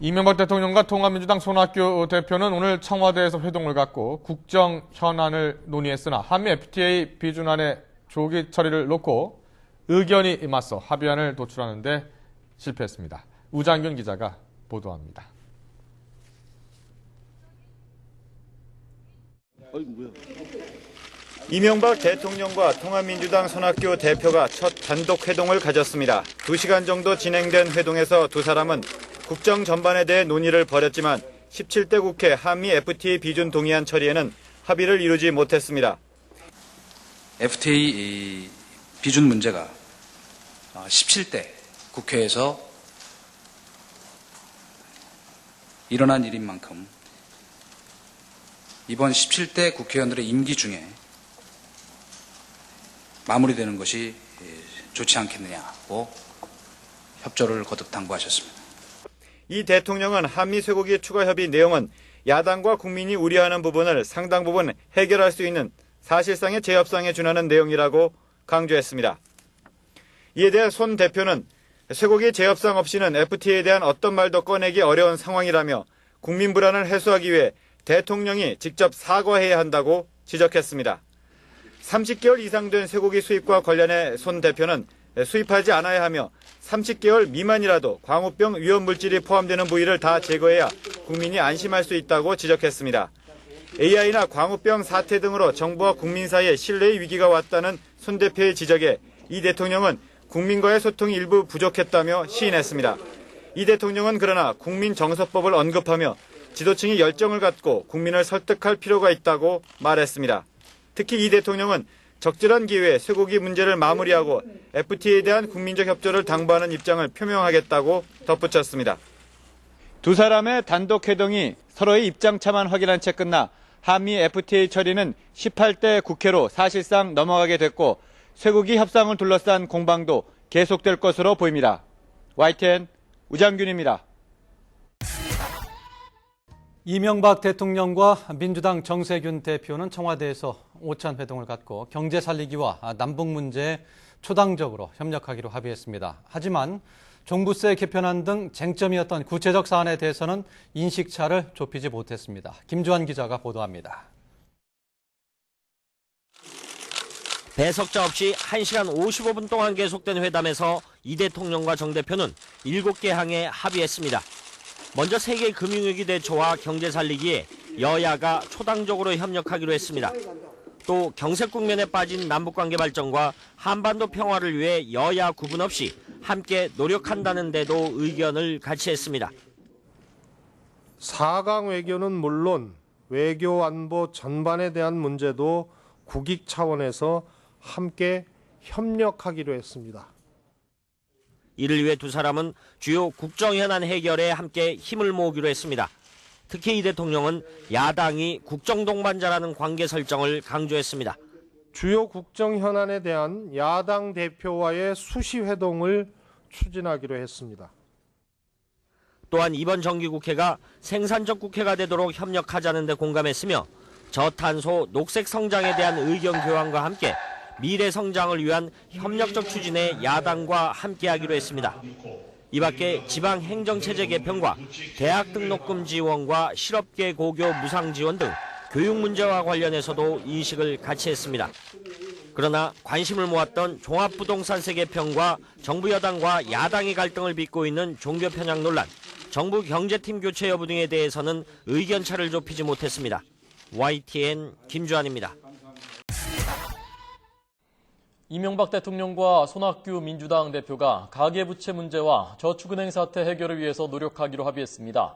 이명박 대통령과 통합민주당 손학규 대표는 오늘 청와대에서 회동을 갖고 국정 현안을 논의했으나 한미 FTA 비준안의 조기 처리를 놓고 의견이 맞서 합의안을 도출하는 데 실패했습니다. 우장균 기자가 보도합니다. 이명박 대통령과 통합민주당 손학규 대표가 첫 단독 회동을 가졌습니다. 2시간 정도 진행된 회동에서 두 사람은 국정 전반에 대해 논의를 벌였지만 17대 국회 한미 FTA 비준 동의안 처리에는 합의를 이루지 못했습니다. FTA 비준 문제가 17대 국회에서 일어난 일인 만큼 이번 17대 국회의원들의 임기 중에 마무리되는 것이 좋지 않겠느냐고 협조를 거듭 당부하셨습니다. 이 대통령은 한미 쇠고기 추가 협의 내용은 야당과 국민이 우려하는 부분을 상당 부분 해결할 수 있는 사실상의 재협상에 준하는 내용이라고 강조했습니다. 이에 대해 손 대표는 쇠고기 재협상 없이는 FTA에 대한 어떤 말도 꺼내기 어려운 상황이라며 국민 불안을 해소하기 위해 대통령이 직접 사과해야 한다고 지적했습니다. 30개월 이상 된 쇠고기 수입과 관련해 손 대표는 수입하지 않아야 하며 30개월 미만이라도 광우병 위험 물질이 포함되는 부위를 다 제거해야 국민이 안심할 수 있다고 지적했습니다. AI나 광우병 사태 등으로 정부와 국민 사이에 신뢰의 위기가 왔다는 손 대표의 지적에 이 대통령은 국민과의 소통이 일부 부족했다며 시인했습니다. 이 대통령은 그러나 국민정서법을 언급하며 지도층이 열정을 갖고 국민을 설득할 필요가 있다고 말했습니다. 특히 이 대통령은 적절한 기회에 쇠고기 문제를 마무리하고 FTA에 대한 국민적 협조를 당부하는 입장을 표명하겠다고 덧붙였습니다. 두 사람의 단독 회동이 서로의 입장차만 확인한 채 끝나 한미 FTA 처리는 18대 국회로 사실상 넘어가게 됐고 쇠고기 협상을 둘러싼 공방도 계속될 것으로 보입니다. YTN 우장균입니다. 이명박 대통령과 민주당 정세균 대표는 청와대에서 오찬 회동을 갖고 경제 살리기와 남북 문제에 초당적으로 협력하기로 합의했습니다. 하지만 종부세 개편안 등 쟁점이었던 구체적 사안에 대해서는 인식차를 좁히지 못했습니다. 김주환 기자가 보도합니다. 배석자 없이 1시간 55분 동안 계속된 회담에서 이 대통령과 정 대표는 7개 항에 합의했습니다. 먼저 세계 금융위기 대처와 경제 살리기에 여야가 초당적으로 협력하기로 했습니다. 또 경색 국면에 빠진 남북관계 발전과 한반도 평화를 위해 여야 구분 없이 함께 노력한다는 데도 의견을 같이 했습니다. 4강 외교는 물론 외교 안보 전반에 대한 문제도 국익 차원에서 함께 협력하기로 했습니다. 이를 위해 두 사람은 주요 국정 현안 해결에 함께 힘을 모으기로 했습니다. 특히 이 대통령은 야당이 국정 동반자라는 관계 설정을 강조했습니다. 주요 국정 현안에 대한 야당 대표와의 수시 회동을 추진하기로 했습니다. 또한 이번 정기국회가 생산적 국회가 되도록 협력하자는 데 공감했으며 저탄소 녹색 성장에 대한 의견 교환과 함께 미래 성장을 위한 협력적 추진에 야당과 함께하기로 했습니다. 이 밖에 지방 행정체제 개편과 대학 등록금 지원과 실업계 고교 무상 지원 등 교육 문제와 관련해서도 인식을 같이 했습니다. 그러나 관심을 모았던 종합부동산세 개편과 정부 여당과 야당의 갈등을 빚고 있는 종교 편향 논란, 정부 경제팀 교체 여부 등에 대해서는 의견차를 좁히지 못했습니다. YTN 김주환입니다. 이명박 대통령과 손학규 민주당 대표가 가계부채 문제와 저축은행 사태 해결을 위해서 노력하기로 합의했습니다.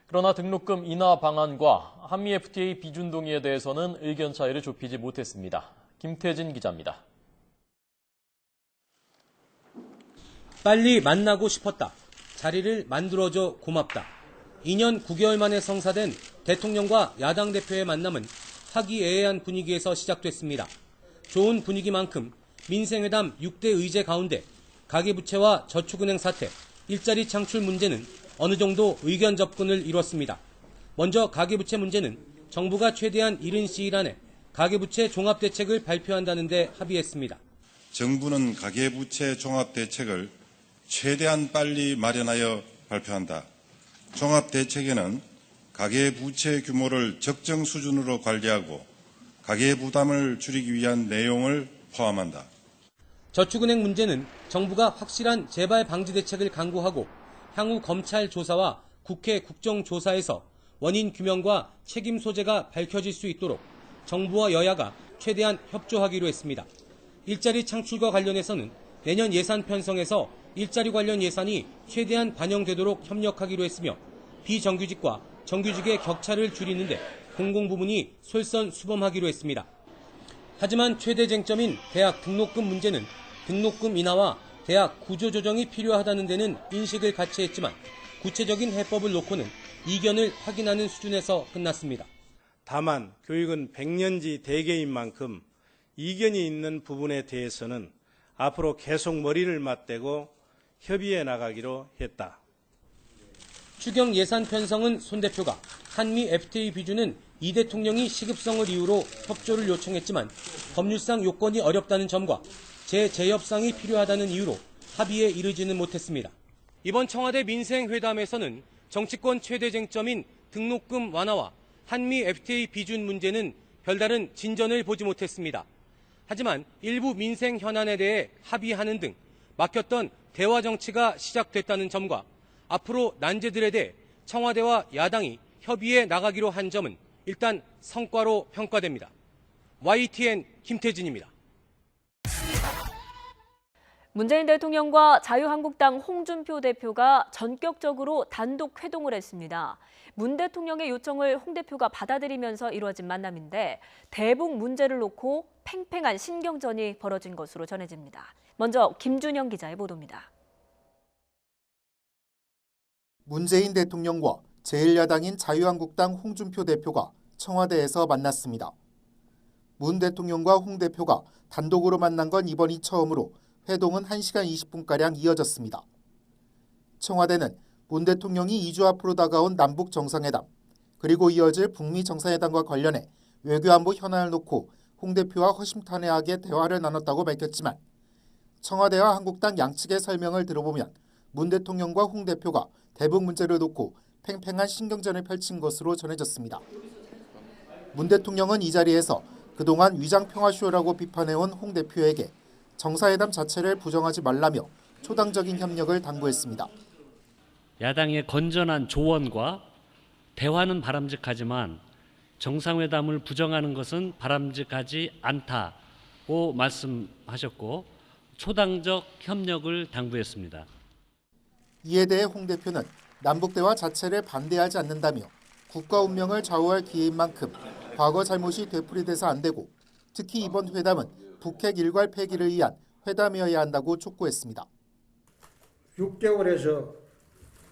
그러나 등록금 인하 방안과 한미 FTA 비준 동의에 대해서는 의견 차이를 좁히지 못했습니다. 김태진 기자입니다. 빨리 만나고 싶었다. 자리를 만들어줘 고맙다. 2년 9개월 만에 성사된 대통령과 야당 대표의 만남은 화기애애한 분위기에서 시작됐습니다. 좋은 분위기만큼 민생회담 6대 의제 가운데 가계부채와 저축은행 사태, 일자리 창출 문제는 어느 정도 의견 접근을 이뤘습니다. 먼저 가계부채 문제는 정부가 최대한 이른 시일 안에 가계부채 종합대책을 발표한다는 데 합의했습니다. 정부는 가계부채 종합대책을 최대한 빨리 마련하여 발표한다. 종합대책에는 가계부채 규모를 적정 수준으로 관리하고 가계부담을 줄이기 위한 내용을 포함한다. 저축은행 문제는 정부가 확실한 재발 방지 대책을 강구하고 향후 검찰 조사와 국회 국정조사에서 원인 규명과 책임 소재가 밝혀질 수 있도록 정부와 여야가 최대한 협조하기로 했습니다. 일자리 창출과 관련해서는 내년 예산 편성에서 일자리 관련 예산이 최대한 반영되도록 협력하기로 했으며 비정규직과 정규직의 격차를 줄이는데 공공부문이 솔선수범하기로 했습니다. 하지만 최대 쟁점인 대학 등록금 문제는 등록금 인하와 대학 구조조정이 필요하다는 데는 인식을 같이 했지만 구체적인 해법을 놓고는 이견을 확인하는 수준에서 끝났습니다. 다만 교육은 100년지 대계인 만큼 이견이 있는 부분에 대해서는 앞으로 계속 머리를 맞대고 협의해 나가기로 했다. 추경 예산 편성은 손 대표가 한미 FTA 비준은 이 대통령이 시급성을 이유로 협조를 요청했지만 법률상 요건이 어렵다는 점과 재협상이 필요하다는 이유로 합의에 이르지는 못했습니다. 이번 청와대 민생회담에서는 정치권 최대 쟁점인 등록금 완화와 한미 FTA 비준 문제는 별다른 진전을 보지 못했습니다. 하지만 일부 민생 현안에 대해 합의하는 등 막혔던 대화 정치가 시작됐다는 점과 앞으로 난제들에 대해 청와대와 야당이 협의해 나가기로 한 점은 일단 성과로 평가됩니다. YTN 김태진입니다. 문재인 대통령과 자유한국당 홍준표 대표가 전격적으로 단독 회동을 했습니다. 문 대통령의 요청을 홍 대표가 받아들이면서 이루어진 만남인데 대북 문제를 놓고 팽팽한 신경전이 벌어진 것으로 전해집니다. 먼저 김준영 기자의 보도입니다. 문재인 대통령과 제1야당인 자유한국당 홍준표 대표가 청와대에서 만났습니다. 문 대통령과 홍 대표가 단독으로 만난 건 이번이 처음으로 회동은 1시간 20분가량 이어졌습니다. 청와대는 문 대통령이 2주 앞으로 다가온 남북 정상회담, 그리고 이어질 북미 정상회담과 관련해 외교안보 현안을 놓고 홍 대표와 허심탄회하게 대화를 나눴다고 밝혔지만 청와대와 한국당 양측의 설명을 들어보면 문 대통령과 홍 대표가 대북 문제를 놓고 팽팽한 신경전을 펼친 것으로 전해졌습니다. 문 대통령은 이 자리에서 그동안 위장평화쇼라고 비판해온 홍 대표에게 정상회담 자체를 부정하지 말라며 초당적인 협력을 당부했습니다. 야당의 건전한 조언과 대화는 바람직하지만 정상회담을 부정하는 것은 바람직하지 않다고 말씀하셨고 초당적 협력을 당부했습니다. 이에 대해 홍 대표는 남북대화 자체를 반대하지 않는다며 국가 운명을 좌우할 기회인 만큼 과거 잘못이 되풀이돼서 안 되고 특히 이번 회담은 북핵 일괄 폐기를 위한 회담이어야 한다고 촉구했습니다. 6개월에서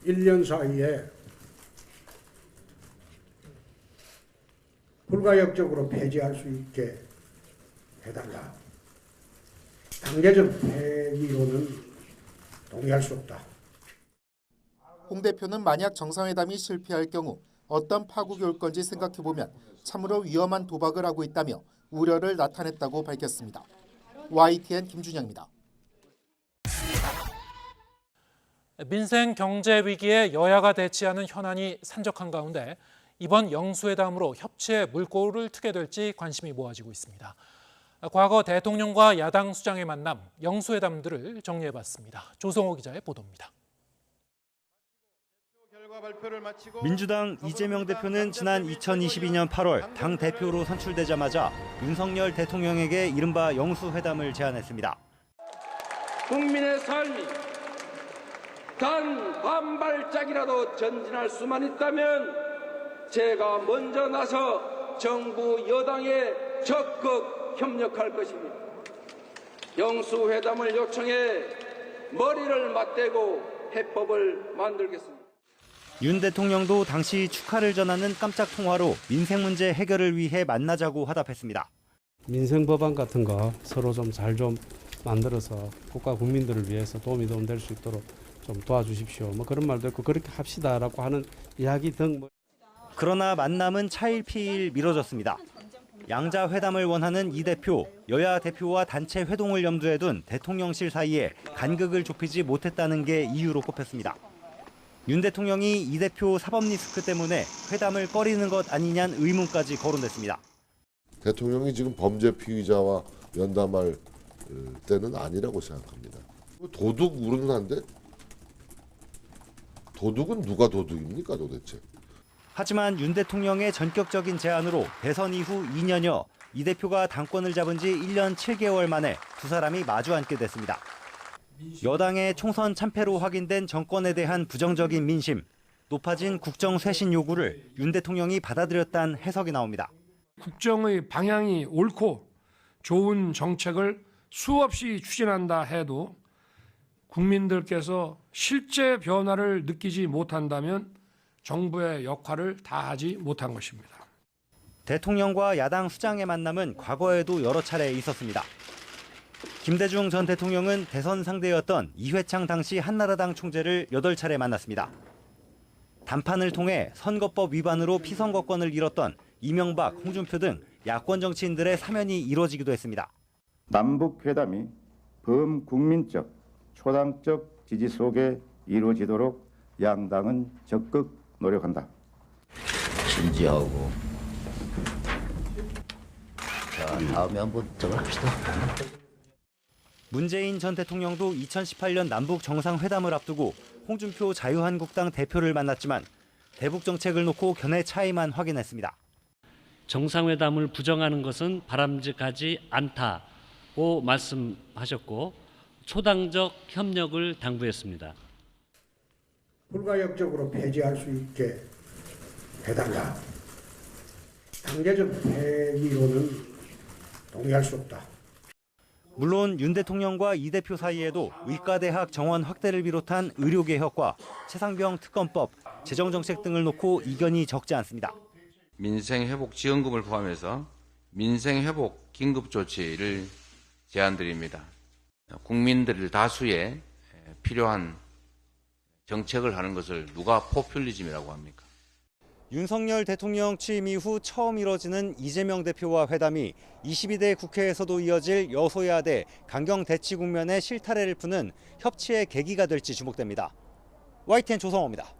1년 사이에 불가역적으로 폐지할 수 있게 해달라. 단계적 폐기로는 동의할 수 없다. 홍 대표는 만약 정상회담이 실패할 경우 어떤 파국이 올 건지 생각해보면 참으로 위험한 도박을 하고 있다며 우려를 나타냈다고 밝혔습니다. YTN 김준영입니다. 민생 경제 위기에 여야가 대치하는 현안이 산적한 가운데 이번 영수회담으로 협치의 물꼬를 트게 될지 관심이 모아지고 있습니다. 과거 대통령과 야당 수장의 만남, 영수회담들을 정리해봤습니다. 조성호 기자의 보도입니다. 민주당 이재명 대표는 지난 2022년 8월 당 대표로 선출되자마자 윤석열 대통령에게 이른바 영수회담을 제안했습니다. 국민의 삶이 단 한 발짝이라도 전진할 수만 있다면 제가 먼저 나서 정부 여당에 적극 협력할 것입니다. 영수회담을 요청해 머리를 맞대고 해법을 만들겠습니다. 윤 대통령도 당시 축하를 전하는 깜짝 통화로 민생 문제 해결을 위해 만나자고 화답했습니다. 민생 법안 같은 거 서로 좀 잘 좀 만들어서 국가 국민들을 위해서 도움이 될 수 있도록 좀 도와주십시오. 뭐 그런 말도 있고 그렇게 합시다라고 하는 이야기 등. 그러나 만남은 차일피일 미뤄졌습니다. 양자 회담을 원하는 이 대표, 여야 대표와 단체 회동을 염두에 둔 대통령실 사이에 간극을 좁히지 못했다는 게 이유로 꼽혔습니다. 윤 대통령이 이 대표 사법 리스크 때문에 회담을 꺼리는 것 아니냐는 의문까지 거론됐습니다. 대통령이 지금 범죄 피의자와 연담할 때는 아니라고 생각합니다. 도둑 우른한데 도둑은 누가 도둑입니까 도대체? 하지만 윤 대통령의 전격적인 제안으로 대선 이후 2년여 이 대표가 당권을 잡은 지 1년 7개월 만에 두 사람이 마주 앉게 됐습니다. 여당의 총선 참패로 확인된 정권에 대한 부정적인 민심, 높아진 국정 쇄신 요구를 윤 대통령이 받아들였다는 해석이 나옵니다. 국정의 방향이 옳고 좋은 정책을 수없이 추진한다 해도 국민들께서 실제 변화를 느끼지 못한다면 정부의 역할을 다하지 못한 것입니다. 대통령과 야당 수장의 만남은 과거에도 여러 차례 있었습니다. 김대중 전 대통령은 대선 상대였던 이회창 당시 한나라당 총재를 8차례 만났습니다. 담판을 통해 선거법 위반으로 피선거권을 잃었던 이명박, 홍준표 등 야권 정치인들의 사면이 이루어지기도 했습니다. 남북회담이 범국민적, 초당적 지지 속에 이루어지도록 양당은 적극 노력한다. 진지하고 자, 다음에 한번 저걸 합시다. 문재인 전 대통령도 2018년 남북 정상회담을 앞두고 홍준표 자유한국당 대표를 만났지만 대북 정책을 놓고 견해 차이만 확인했습니다. 정상회담을 부정하는 것은 바람직하지 않다고 말씀하셨고 초당적 협력을 당부했습니다. 불가역적으로 폐지할 수 있게 해달라. 단계적 폐기로는 동의할 수 없다. 물론 윤 대통령과 이 대표 사이에도 의과대학 정원 확대를 비롯한 의료개혁과 최상병 특검법, 재정정책 등을 놓고 이견이 적지 않습니다. 민생회복지원금을 포함해서 민생회복 긴급조치를 제안드립니다. 국민들 다수의 필요한 정책을 하는 것을 누가 포퓰리즘이라고 합니까? 윤석열 대통령 취임 이후 처음 이뤄지는 이재명 대표와 회담이 22대 국회에서도 이어질 여소야대 강경 대치 국면의 실타래를 푸는 협치의 계기가 될지 주목됩니다. YTN 조성호입니다.